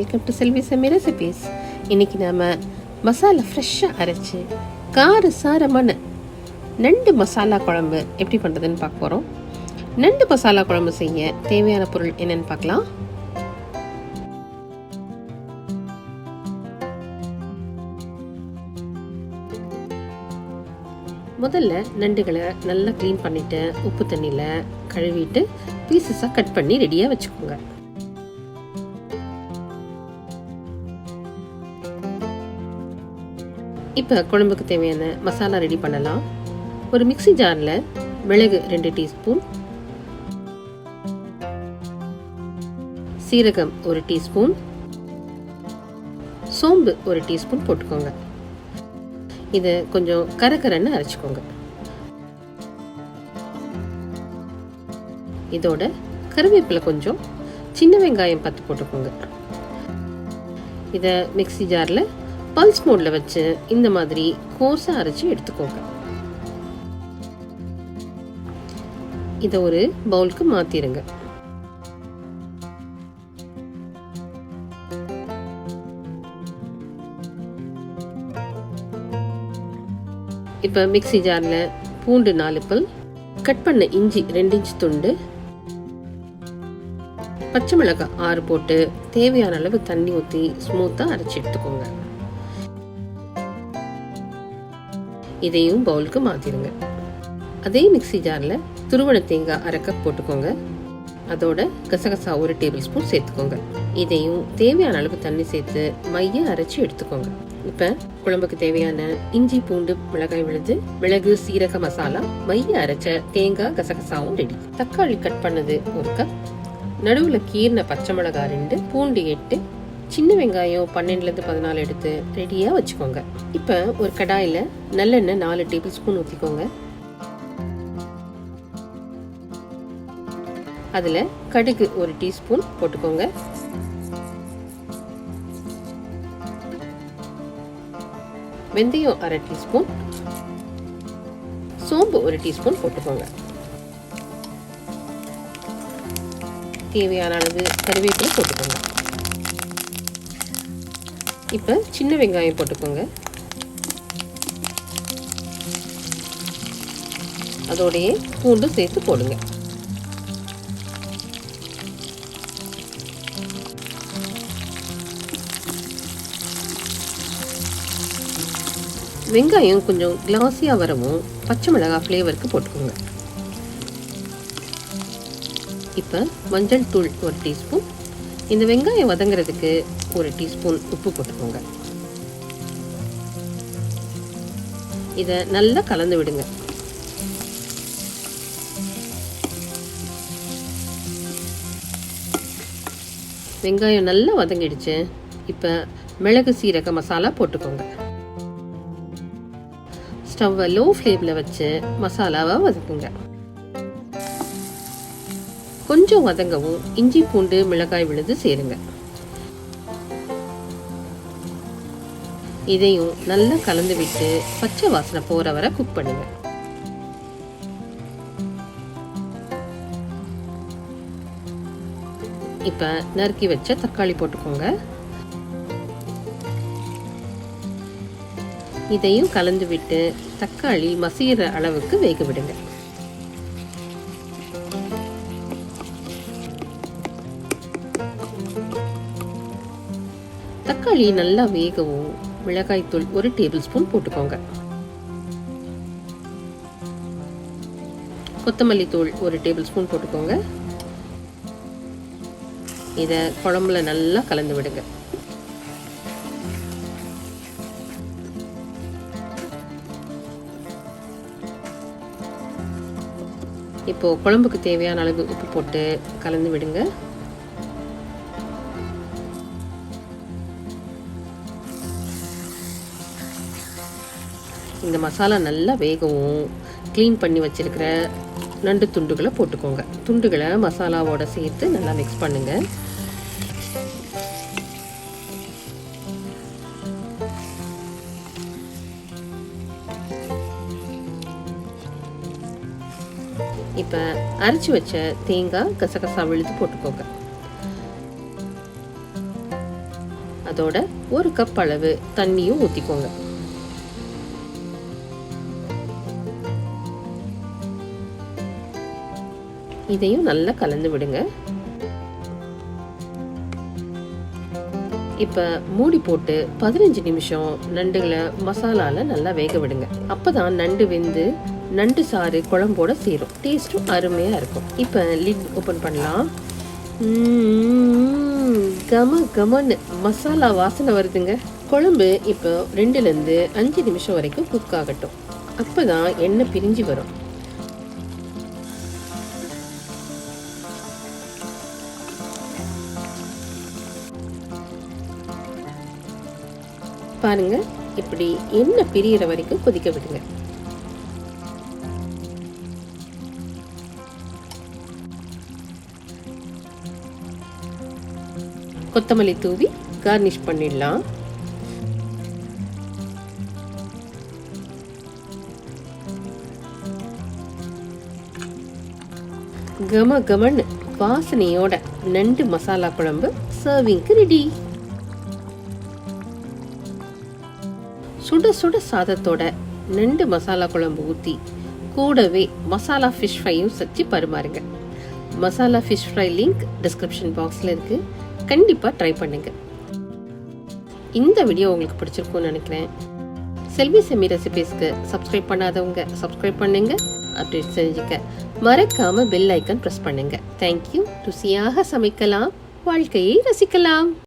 Welcome to Selvi recipes. இன்றைக்கி நாம் மசாலா ஃப்ரெஷ்ஷாக அரைச்சி காரசாரமான நண்டு மசாலா குழம்பு எப்படி பண்ணுறதுன்னு பார்க்க போகிறோம். நண்டு மசாலா குழம்பு செய்ய தேவையான பொருள் என்னென்னு பார்க்கலாம். முதல்ல நண்டுகளை நல்லா க்ளீன் பண்ணிவிட்டு உப்பு தண்ணியில் கழுவிட்டு பீசஸாக கட் பண்ணி ரெடியாக வச்சுக்கோங்க. இப்போ குழம்புக்கு தேவையான மசாலா ரெடி பண்ணலாம். ஒரு மிக்ஸி ஜாரில் மிளகு 2 டீஸ்பூன், சீரகம் 1 டீஸ்பூன், சோம்பு 1 டீஸ்பூன் போட்டுக்கோங்க. இதை கொஞ்சம் கரகரன்னு அரைச்சிக்கோங்க. இதோட கருவேப்பிலை கொஞ்சம், சின்ன வெங்காயம் 10 போட்டுக்கோங்க. இதை மிக்ஸி ஜாரில் பல்ஸ் மோடில் வச்சு இந்த மாதிரி கோஸாக அரைச்சி எடுத்துக்கோங்க. இதை ஒரு பவுலுக்கு மாற்றிடுங்க. இப்போ மிக்ஸி ஜாரில் பூண்டு 4 பல், கட் பண்ண இஞ்சி 2 இன்ச் துண்டு, பச்சை மிளகாய் 6 போட்டு தேவையான அளவு தண்ணி ஊற்றி ஸ்மூத்தாக அரைச்சி எடுத்துக்கோங்க. இதையும் பவுலுக்கு மாற்றிடுங்க. அதே மிக்ஸி ஜாரில் துருவன தேங்காய் 1/2 கப் போட்டுக்கோங்க. அதோட கசகசா 1 டேபிள் ஸ்பூன் சேர்த்துக்கோங்க. இதையும் தேவையான அளவு தண்ணி சேர்த்து மைய அரைச்சி எடுத்துக்கோங்க. இப்போ குழம்புக்கு தேவையான இஞ்சி பூண்டு மிளகாய் விழுது, மிளகு சீரக மசாலா, மைய அரைச்ச தேங்காய் கசகசாவும் ரெடி. தக்காளி கட் பண்ணது 1 கப், நடுவில் கீர்ன பச்சை மிளகாய் 2, பூண்டு 8, சின்ன வெங்காயம் 12 to 14 எடுத்து ரெடியாக வச்சுக்கோங்க. இப்போ ஒரு கடாயில் நல்லெண்ணெய் 4 டேபிள் ஸ்பூன் ஊற்றிக்கோங்க. அதில் கடுகு 1 டீஸ்பூன் போட்டுக்கோங்க. வெந்தயம் 1/2 டீஸ்பூன், சோம்பு 1 டீஸ்பூன் போட்டுக்கோங்க. தேவையான அளவு கருவேப்பிலை போட்டுக்கோங்க. இப்போ சின்ன வெங்காயம் போட்டுக்கோங்க. அதோடையே பூண்டு சேர்த்து போடுங்க. வெங்காயம் கொஞ்சம் கிளாஸியாக வரவும் பச்சை மிளகாய் ஃப்ளேவருக்கு போட்டுக்கோங்க. இப்போ மஞ்சள் தூள் 1 டீஸ்பூன், இந்த வெங்காயம் வதங்கிறதுக்கு 1 டீஸ்பூன் உப்பு போட்டுக்கோங்க. இதை நல்லா கலந்து விடுங்க. வெங்காயம் நல்லா வதங்கிடுச்சு. இப்போ மிளகு சீரக மசாலா போட்டுக்கோங்க. ஸ்டவ்வை லோ ஃப்ளேமில் வச்சு மசாலாவை வதக்குங்க. கொஞ்சம் வதங்கவும் இஞ்சி பூண்டு மிளகாய் விழுது சேருங்க. இதையும் நல்லா கலந்து விட்டு பச்சை வாசனை போற வரை குக் பண்ணுங்க. இப்ப நறுக்கி வச்ச தக்காளி போட்டுக்கோங்க. இதையும் கலந்து விட்டு தக்காளி மசிகிற அளவுக்கு வேக விடுங்க. தக்காளி நல்லா வேகவும் மிளகாய் தூள் 1 டேபிள் ஸ்பூன் போட்டுக்கோங்க. கொத்தமல்லி தூள் 1 டேபிள் ஸ்பூன் போட்டுக்கோங்க. இதை குழம்புல நல்லா கலந்து விடுங்க. இப்போ குழம்புக்கு தேவையான அளவு உப்பு போட்டு கலந்து விடுங்க. இந்த மசாலா நல்லா வேகவும் க்ளீன் பண்ணி வச்சிருக்கிற நண்டு துண்டுகளை போட்டுக்கோங்க. துண்டுகளை மசாலாவோட சேர்த்து நல்லா மிக்ஸ் பண்ணுங்க. இப்போ அரைச்சி வச்ச தேங்காய் கசகசா விழுது போட்டுக்கோங்க. அதோட 1 கப் அளவு தண்ணியும் ஊற்றிக்கோங்க. இதையும் நல்லா கலந்து விடுங்க. இப்போ மூடி போட்டு 15 நிமிஷம் நண்டுகளை மசாலால நல்லா வேக விடுங்க. அப்பதான் நண்டு வெந்து நண்டு சாறு குழம்போட சேரும். டேஸ்ட்டும் அருமையா இருக்கும். இப்போ லிட் ஓப்பன் பண்ணலாம். கம கமன்னு மசாலா வாசனை வருதுங்க. குழம்பு இப்போ 2லேருந்து 5 நிமிஷம் வரைக்கும் குக் ஆகட்டும். அப்பதான் எண்ணெய் பிரிஞ்சு வரும். பாருங்க, இப்படி எண்ணெய் பிரியிற வரைக்கும் கொதிக்க விடுங்க. கொத்தமல்லி தூவி கார்னிஷ் பண்ணிடலாம். கம கமன்னு வாசனையோட நண்டு மசாலா குழம்பு சர்விங்க்கு ரெடி. சுட சுட சாதத்தோட நண்டு மசாலா குழம்பு ஊற்றி கூடவே மசாலா ஃபிஷ் ஃப்ரையும் செஞ்சு பரிமாறுங்க. Masala fish fry link description பாக்ஸில் இருக்குது. கண்டிப்பாக ட்ரை பண்ணுங்க. இந்த வீடியோ உங்களுக்கு பிடிச்சிருக்கும்னு நினைக்கிறேன். செல்வி செமி ரெசிபீஸ்க்கு சப்ஸ்கிரைப் பண்ணாதவங்க சப்ஸ்கிரைப் பண்ணுங்க. அப்டேட் செஞ்சுக்க மறக்காம பெல் ஐக்கன் ப்ரெஸ் பண்ணுங்க. தேங்க்யூ. ருசியாக சமைக்கலாம், வாழ்க்கையை ரசிக்கலாம்.